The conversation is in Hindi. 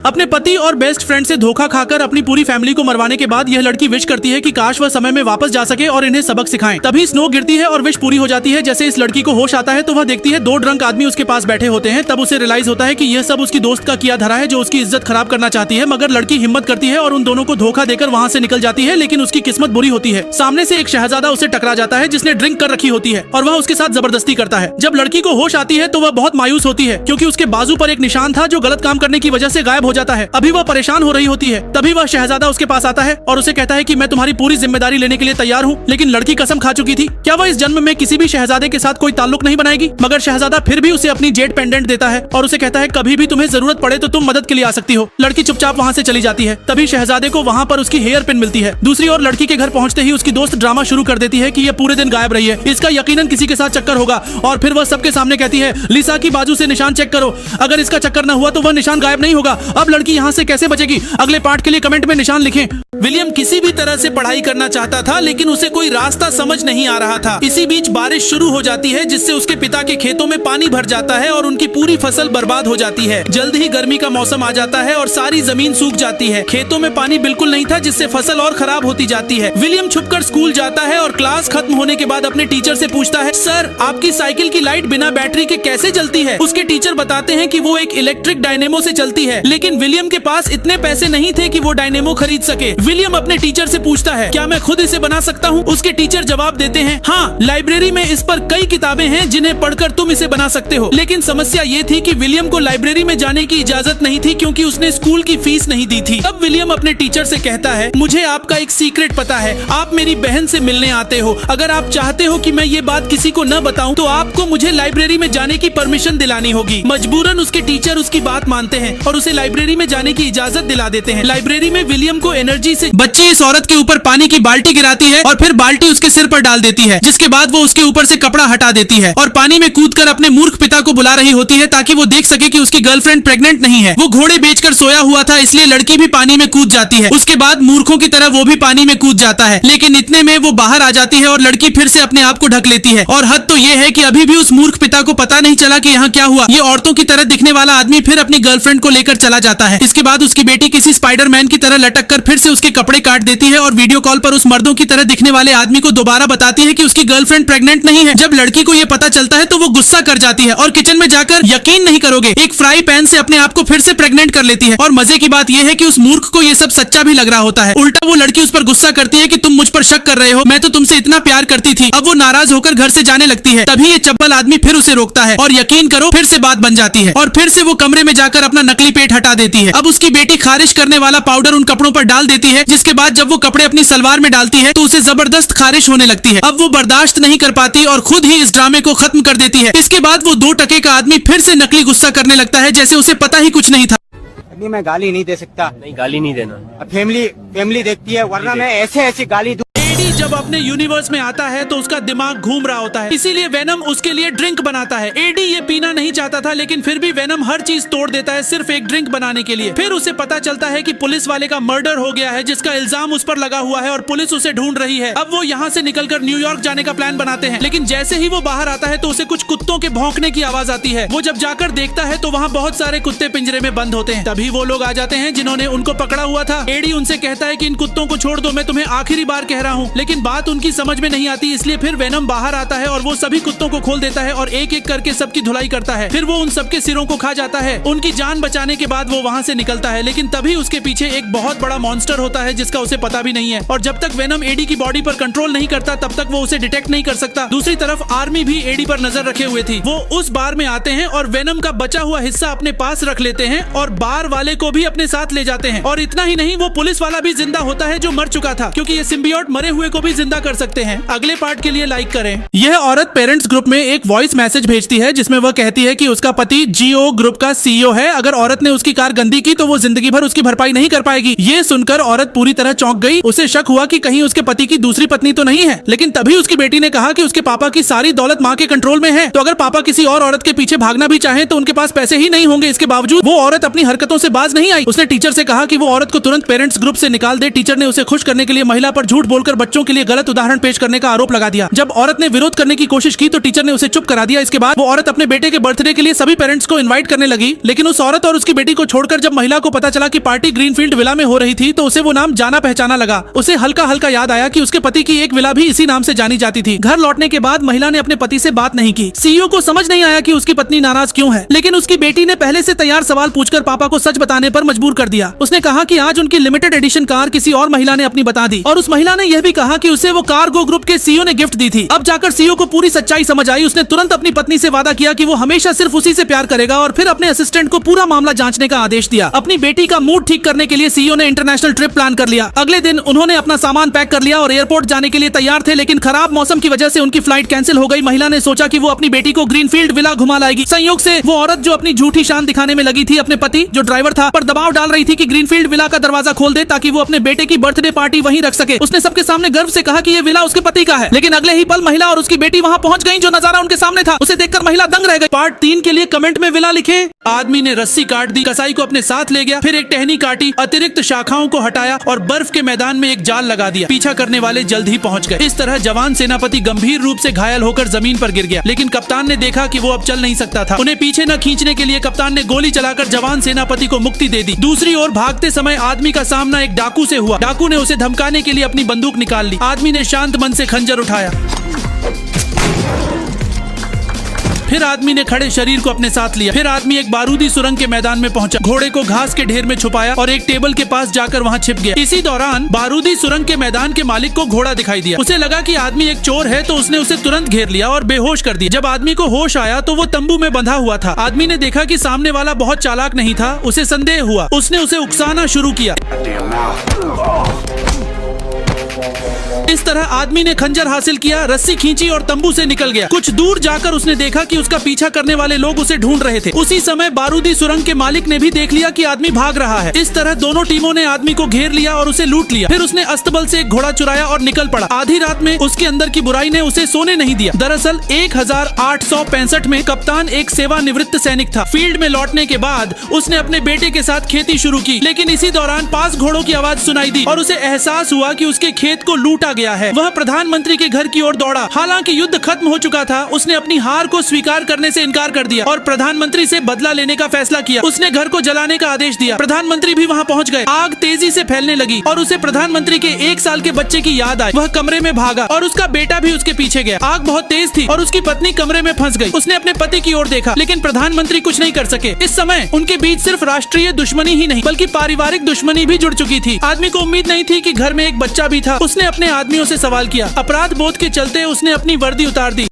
अपने पति और बेस्ट फ्रेंड से धोखा खाकर अपनी पूरी फैमिली को मरवाने के बाद यह लड़की विश करती है कि काश वह समय में वापस जा सके और इन्हें सबक सिखाएं। तभी स्नो गिरती है और विश पूरी हो जाती है। जैसे इस लड़की को होश आता है तो वह देखती है 2 ड्रंक आदमी उसके पास बैठे होते हैं। तब उसे रियलाइज होता है कि यह सब उसकी दोस्त का किया धरा है जो उसकी इज्जत खराब करना चाहती है। मगर लड़की हिम्मत करती है और उन दोनों को धोखा देकर वहाँ से निकल जाती है। लेकिन उसकी किस्मत बुरी होती है। सामने से एक शहजादा उसे टकरा जाता है जिसने ड्रिंक कर रखी होती है और वह उसके साथ जबरदस्ती करता है। जब लड़की को होश आती है तो वह बहुत मायूस होती है क्योंकि उसके बाजू पर एक निशान था जो गलत काम करने की वजह से गायब हो जाता है। अभी वह परेशान हो रही होती है। तभी वह शहजादा उसके पास आता है और उसे कहता है कि मैं तुम्हारी पूरी जिम्मेदारी लेने के लिए तैयार हूँ। लेकिन लड़की कसम खा चुकी थी। क्या वह इस जन्म में किसी भी शहजादे के साथ कोई ताल्लुक नहीं बनाएगी? मगर शहजादा फिर भी उसे अपनी जेड पेंडेंट देता है और उसे कहता है कभी भी तुम्हें जरूरत पड़े तो तुम मदद के लिए आ सकती हो। लड़की चुपचाप वहाँ से चली जाती है। तभी शहजादे को वहाँ पर उसकी हेयर पिन मिलती है। दूसरी ओर लड़की के घर पहुँचते ही उसकी दोस्त ड्रामा शुरू कर देती है कि यह पूरे दिन गायब रही है, इसका यकीनन किसी के साथ चक्कर होगा। और फिर वह सबके सामने कहती है लिसा की बाजू से निशान चेक करो, अगर इसका चक्कर न हुआ तो वह निशान गायब नहीं होगा। अब लड़की यहाँ से कैसे बचेगी? अगले पार्ट के लिए कमेंट में निशान लिखें। विलियम किसी भी तरह से पढ़ाई करना चाहता था लेकिन उसे कोई रास्ता समझ नहीं आ रहा था। इसी बीच बारिश शुरू हो जाती है जिससे उसके पिता के खेतों में पानी भर जाता है और उनकी पूरी फसल बर्बाद हो जाती है। जल्द ही गर्मी का मौसम आ जाता है और सारी जमीन सूख जाती है। खेतों में पानी बिल्कुल नहीं था जिससे फसल और खराब होती जाती है। विलियम छुपकर स्कूल जाता है और क्लास खत्म होने के बाद अपने टीचर से पूछता है सर आपकी साइकिल की लाइट बिना बैटरी के कैसे जलती है? उसके टीचर बताते हैं कि वो एक इलेक्ट्रिक डायनेमो से चलती है। लेकिन विलियम के पास इतने पैसे नहीं थे कि वो डायनेमो खरीद सके। विलियम अपने टीचर से पूछता है क्या मैं खुद इसे बना सकता हूँ? उसके टीचर जवाब देते हैं हाँ, लाइब्रेरी में इस पर कई किताबें हैं जिन्हें पढ़कर तुम इसे बना सकते हो। लेकिन समस्या ये थी कि विलियम को लाइब्रेरी में जाने की इजाजत नहीं थी क्योंकि उसने स्कूल की फीस नहीं दी थी। तब विलियम अपने टीचर से कहता है मुझे आपका एक सीक्रेट पता है, आप मेरी बहन से मिलने आते हो। अगर आप चाहते हो कि मैं ये बात किसी को न बताऊं तो आपको मुझे लाइब्रेरी में जाने की परमिशन दिलानी होगी। मजबूरन उसके टीचर उसकी बात मानते हैं और उसे लाइब्रेरी में जाने की इजाजत दिला देते हैं। लाइब्रेरी में विलियम को एनर्जी से बच्ची इस औरत के ऊपर पानी की बाल्टी गिराती है और फिर बाल्टी उसके सिर पर डाल देती है, जिसके बाद वो उसके ऊपर से कपड़ा हटा देती है और पानी में कूदकर अपने मूर्ख पिता को बुला रही होती है ताकि वो देख सके कि उसकी गर्लफ्रेंड प्रेग्नेंट नहीं है। वो घोड़े बेचकर सोया हुआ था इसलिए लड़की भी पानी में कूद जाती है। उसके बाद मूर्खों की तरह वो भी पानी में कूद जाता है। लेकिन इतने में वो बाहर आ जाती है और लड़की फिर से अपने आप को ढक लेती है। और हद तो ये है कि अभी भी उस मूर्ख पिता को पता नहीं चला कि यहाँ क्या हुआ। ये औरतों की तरह दिखने वाला आदमी फिर अपनी गर्लफ्रेंड को लेकर चला जाता है। इसके बाद उसकी बेटी किसी स्पाइडरमैन की तरह लटक कर फिर से उसके कपड़े काट देती है और वीडियो कॉल पर उस मर्दों की तरह दिखने वाले आदमी को दोबारा बताती है कि उसकी गर्लफ्रेंड प्रेग्नेंट नहीं है। जब लड़की को ये पता चलता है तो वो गुस्सा कर जाती है और किचन में जाकर यकीन नहीं करोगे एक फ्राई पैन से अपने आप को फिर से प्रेग्नेंट कर लेती है। और मजे की बात यह है कि उस मूर्ख को ये सब सच्चा भी लग रहा होता है। उल्टा वो लड़की उस पर गुस्सा करती है कि तुम मुझ पर शक कर रहे हो, मैं तो तुमसे इतना प्यार करती थी। अब वो नाराज होकर घर से जाने लगती है। तभी ये चप्पल आदमी फिर उसे रोकता है और यकीन करो फिर से बात बन जाती है और फिर से वो कमरे में जाकर अपना नकली पेट हटा देती है। अब उसकी बेटी खारिश करने वाला पाउडर उन कपड़ों पर डाल देती है, जिसके बाद जब वो कपड़े अपनी सलवार में डालती है तो उसे जबरदस्त खारिश होने लगती है। अब वो बर्दाश्त नहीं कर पाती और खुद ही इस ड्रामे को खत्म कर देती है। इसके बाद वो 2 टके का आदमी फिर से नकली गुस्सा करने लगता है जैसे उसे पता ही कुछ नहीं था। अभी मैं गाली नहीं दे सकता। नहीं गाली नहीं देना। अब फैमिली देखती है वरना मैं ऐसे गाली दूं। एडी जब अपने यूनिवर्स में आता है तो उसका दिमाग घूम रहा होता है, इसीलिए वेनम उसके लिए ड्रिंक बनाता है। एडी ये पीना नहीं चाहता था लेकिन फिर भी वेनम हर चीज तोड़ देता है सिर्फ एक ड्रिंक बनाने के लिए। फिर उसे पता चलता है कि पुलिस वाले का मर्डर हो गया है जिसका इल्जाम उस पर लगा हुआ है और पुलिस उसे ढूंढ रही है। अब वो यहाँ से निकलकर न्यूयॉर्क जाने का प्लान बनाते हैं। लेकिन जैसे ही वो बाहर आता है तो उसे कुछ कुत्तों के भौंकने की आवाज आती है। वो जब जाकर देखता है तो वहाँ बहुत सारे कुत्ते पिंजरे में बंद होते हैं। तभी वो लोग आ जाते हैं जिन्होंने उनको पकड़ा हुआ था। एडी उनसे कहता है कि इन कुत्तों को छोड़ दो, मैं तुम्हें आखिरी बार कह रहा हूँ। लेकिन बात उनकी समझ में नहीं आती, इसलिए फिर वेनम बाहर आता है और वो सभी कुत्तों को खोल देता है और एक एक करके सबकी धुलाई करता है। फिर वो उन सबके सिरों को खा जाता है। उनकी जान बचाने के बाद वो वहाँ से निकलता है। लेकिन तभी उसके पीछे एक बहुत बड़ा मॉन्स्टर होता है जिसका उसे पता भी नहीं है। और जब तक वेनम एडी की बॉडी पर कंट्रोल नहीं करता तब तक वो उसे डिटेक्ट नहीं कर सकता। दूसरी तरफ आर्मी भी एडी पर नजर रखे हुए थी। वो उस बार में आते हैं और वेनम का बचा हुआ हिस्सा अपने पास रख लेते हैं और बार वाले को भी अपने साथ ले जाते हैं। और इतना ही नहीं, वो पुलिस वाला भी जिंदा होता है जो मर चुका था, क्योंकि ये सिम्बियोट मरे हुए को भी जिंदा कर सकते हैं। अगले पार्ट के लिए लाइक करें। यह औरत पेरेंट्स ग्रुप में एक वॉइस मैसेज भेजती है जिसमें वह कहती है कि उसका पति जीओ ग्रुप का सीईओ है। अगर औरत ने उसकी कार गंदी की तो वो जिंदगी भर उसकी भरपाई नहीं कर पाएगी। ये सुनकर औरत पूरी तरह चौंक गई। उसे शक हुआ कि कहीं उसके पति की दूसरी पत्नी तो नहीं है। लेकिन तभी उसकी बेटी ने कहा कि उसके पापा की सारी दौलत माँ के कंट्रोल में है, तो अगर पापा किसी और औरत के पीछे भागना भी चाहें तो उनके पास पैसे ही नहीं होंगे। इसके बावजूद वो औरत अपनी हरकतों से बाज नहीं आई। उसने टीचर से कहा कि वो औरत को तुरंत पेरेंट्स ग्रुप से निकाल दे। टीचर ने उसे खुश करने के लिए महिला पर झूठ बोलकर बच्चों के लिए गलत उदाहरण पेश करने का आरोप लगा दिया। जब औरत ने विरोध करने की कोशिश की तो टीचर ने उसे चुप करा दिया। इसके बाद वो औरत अपने बेटे के बर्थडे के लिए सभी पेरेंट्स को इनवाइट करने लगी, लेकिन उस औरत और उसकी बेटी को छोड़कर जब महिला को पता चला कि पार्टी ग्रीनफील्ड विला में हो रही थी तो उसे वो नाम जाना पहचाना लगा। उसे हल्का हल्का याद आया कि उसके पति की एक विला भी इसी नाम से जानी जाती थी। घर लौटने के बाद महिला ने अपने पति से बात नहीं की। सीईओ को समझ नहीं आया कि उसकी पत्नी नाराज क्यों है, लेकिन उसकी बेटी ने पहले से तैयार सवाल पूछकर पापा को सच बताने पर मजबूर कर दिया। उसने कहा कि आज उनकी लिमिटेड एडिशन कार किसी और महिला ने अपनी बता दी और उस महिला ने यह भी कहा कि उसे वो कार्गो ग्रुप के सीईओ ने गिफ्ट दी थी। अब जाकर सीईओ को पूरी सच्चाई समझ आई। उसने तुरंत अपनी पत्नी से वादा किया कि वो हमेशा सिर्फ उसी से प्यार करेगा और फिर अपने असिस्टेंट को पूरा मामला जांचने का आदेश दिया। अपनी बेटी का मूड ठीक करने के लिए सीईओ ने इंटरनेशनल ट्रिप प्लान कर लिया। अगले दिन उन्होंने अपना सामान पैक कर लिया और एयरपोर्ट जाने के लिए तैयार थे, लेकिन खराब मौसम की वजह से उनकी फ्लाइट कैंसिल हो गई। महिला ने सोचा कि वो अपनी बेटी को ग्रीनफील्ड विला घुमा लाएगी। संयोग से वो औरत जो अपनी झूठी शान दिखाने में लगी थी अपने पति जो ड्राइवर था पर दबाव डाल रही थी कि ग्रीनफील्ड विला का दरवाजा खोल दे ताकि वो अपने बेटे की बर्थडे पार्टी वहीं रख सके। उसने सबके सामने गर्व से कहा कि ये विला उसके पति का है, लेकिन अगले ही पल महिला और उसकी बेटी वहां पहुंच गईं। जो नजारा उनके सामने था उसे देखकर महिला दंग रह गई। पार्ट 3 के लिए कमेंट में विला लिखे। आदमी ने रस्सी काट दी, कसाई को अपने साथ ले गया, फिर एक टहनी काटी, अतिरिक्त शाखाओं को हटाया और बर्फ के मैदान में एक जाल लगा दिया। पीछा करने वाले जल्द ही पहुंच गए। इस तरह जवान सेनापति गंभीर रूप से घायल होकर जमीन पर गिर गया, लेकिन कप्तान ने देखा कि वो अब चल नहीं सकता था। उन्हें पीछे न खींचने के लिए कप्तान ने गोली चलाकर जवान सेनापति को मुक्ति दे दी। दूसरी ओर भागते समय आदमी का सामना एक डाकू से हुआ। डाकू ने उसे धमकाने के लिए अपनी बंदूक निकाल ली। आदमी ने शांत मन से खंजर उठाया। फिर आदमी ने खड़े शरीर को अपने साथ लिया। फिर आदमी एक बारूदी सुरंग के मैदान में पहुंचा, घोड़े को घास के ढेर में छुपाया और एक टेबल के पास जाकर वहां छिप गया। इसी दौरान बारूदी सुरंग के मैदान के मालिक को घोड़ा दिखाई दिया। उसे लगा कि आदमी एक चोर है तो उसने उसे तुरंत घेर लिया और बेहोश कर दिया। जब आदमी को होश आया तो वो तंबू में बंधा हुआ था। आदमी ने देखा कि सामने वाला बहुत चालाक नहीं था। उसे संदेह हुआ। उसने उसे उकसाना शुरू किया। इस तरह आदमी ने खंजर हासिल किया, रस्सी खींची और तंबू से निकल गया। कुछ दूर जाकर उसने देखा कि उसका पीछा करने वाले लोग उसे ढूंढ रहे थे। उसी समय बारूदी सुरंग के मालिक ने भी देख लिया कि आदमी भाग रहा है। इस तरह दोनों टीमों ने आदमी को घेर लिया और उसे लूट लिया। फिर उसने अस्तबल से एक घोड़ा चुराया और निकल पड़ा। आधी रात में उसके अंदर की बुराई ने उसे सोने नहीं दिया। दरअसल 1865 में कप्तान एक सेवानिवृत्त सैनिक था। फील्ड में लौटने के बाद उसने अपने बेटे के साथ खेती शुरू की, लेकिन इसी दौरान पास घोड़ों की आवाज सुनाई दी और उसे एहसास हुआ कि उसके खेत को लूटा गया है। वह प्रधानमंत्री के घर की ओर दौड़ा। हालांकि युद्ध खत्म हो चुका था, उसने अपनी हार को स्वीकार करने से इनकार कर दिया और प्रधानमंत्री से बदला लेने का फैसला किया। उसने घर को जलाने का आदेश दिया। प्रधानमंत्री भी वहां पहुंच गए। आग तेजी से फैलने लगी और उसे प्रधानमंत्री के 1 साल के बच्चे की याद आई। वह कमरे में भागा और उसका बेटा भी उसके पीछे गया। आग बहुत तेज थी और उसकी पत्नी कमरे में फंस गई। उसने अपने पति की ओर देखा, लेकिन प्रधानमंत्री कुछ नहीं कर सके। इस समय उनके बीच सिर्फ राष्ट्रीय दुश्मनी ही नहीं बल्कि पारिवारिक दुश्मनी भी जुड़ चुकी थी। आदमी को उम्मीद नहीं थी कि घर में एक बच्चा भी था। उसने अपने आदमियों से सवाल किया। अपराध बोध के चलते उसने अपनी वर्दी उतार दी